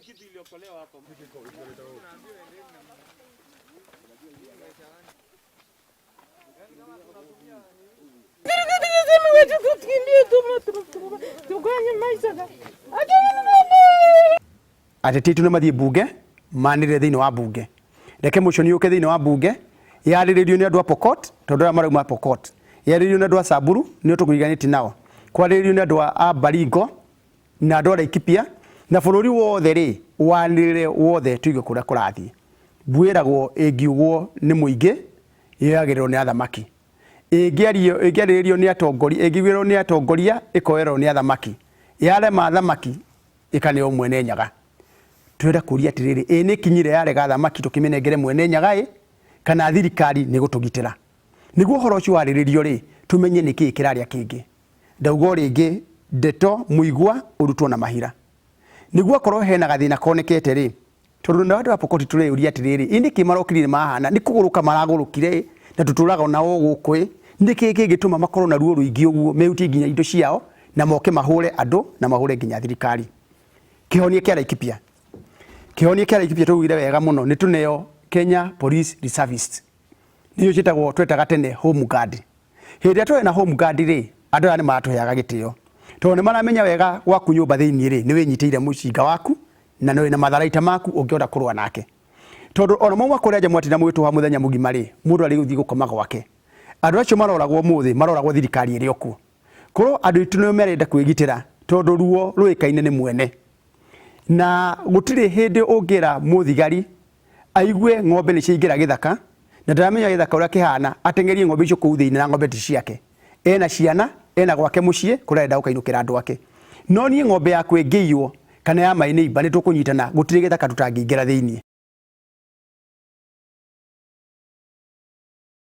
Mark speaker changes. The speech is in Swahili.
Speaker 1: kitu iliyokolewa hapo.
Speaker 2: Ateti tu nĩmathiĩ mbunge manĩrĩre thĩinĩ wa mbunge. Reke motion yũke thĩinĩ wa mbunge yarĩrĩrio nĩ andũ a Pokot tondũ arĩa marauma Pokot, yarĩrĩrio nĩ andũ a Samburu nĩ tũkũriganĩtie nao, kwarĩrĩrio nĩ andũ a Baringo na andũ a Laikipia na bũrũri wothe rĩ wanĩrĩre wothe tuigue kũrĩa kũrathiĩ. Mbwĩragwo ĩngiugwo nĩ mũingĩ yagĩrĩrwo nĩ athamaki, ĩngĩarĩrĩrio nĩ atongoria, ĩngĩgwĩrwo nĩ atongoria ĩkoerwo nĩ athamaki, yarema athamaki ĩkaneo mwene Nyaga. Twenda kũria atĩrĩrĩ, nĩ kinyire yarega athamaki tũkĩmenengere mwene Nyaga kana thirikari nĩ gũtũgitĩra? Nĩguo ũhoro ũcio warĩrĩrio rĩ tumenye nĩkĩĩ kĩrarĩa kĩngĩ. Ndauga rĩngĩ ndeto mũigua ũrutwo na mahira. Nĩguo korwo hena gathĩna konekete rĩ, tondũ na andũ a Pokot tũreyũria atĩrĩrĩ, nĩkĩ marokirire mahana, nĩ kũgũrũka maragũrũkire na tũtũraga nao gũkũ, nĩkĩ kĩngĩtũma makorwo na ruo rũingĩ ũguo mehutie nginya indo ciao na moke mahũre andũ na mahũre nginya thirikari. Kĩhonia kĩa Laikipia, kĩhonia kĩa Laikipia tũgire wega mũno nĩ tũneo Kenya Police Reservists, nĩyo ciĩtagwo twetaga tene home guard. Hĩndĩ ĩrĩa tũrĩ na home guard rĩ andũ aya nĩ maratũheaga gĩtĩo, tondũ nĩ maramenya wega gwaku nyũmba thĩinĩ rĩ nĩ wĩnyitĩire mũcinga waku na nĩ na matharaita maku ũngĩenda kũrũa nake, tondũ ona mauma kũrĩa nja mwatina mwĩtũha mũthenya mũgima rĩ mũndũ arĩ gũthiĩ gũkoma gwake. Andũ acio maroragwo mũthĩ, maroragwo thirikari ĩrĩ okuo. Korwo andũ aitũ nĩo marenda kwĩgitĩra tondũ ruo rũĩkaine nĩ mwene, na gũtirĩ hĩndĩ ũngĩra mũthigari aigue ng'ombe nĩ ciaingĩra gĩthaka na ndaramenya gĩthaka ũrĩa kĩhana ateng'erie ng'ombe icio kũu thĩinĩ na ng'ombe ti ciake, ena ciana, ena gwake mũciĩ kũrĩa arenda gũkainũkĩra andũ ake. No niĩ ng'ombe yakwa ĩngĩiywo kana ya my neighbor nĩ tũkũnyitana, gũtirĩ gĩthaka tũtangĩingĩra thĩinĩ.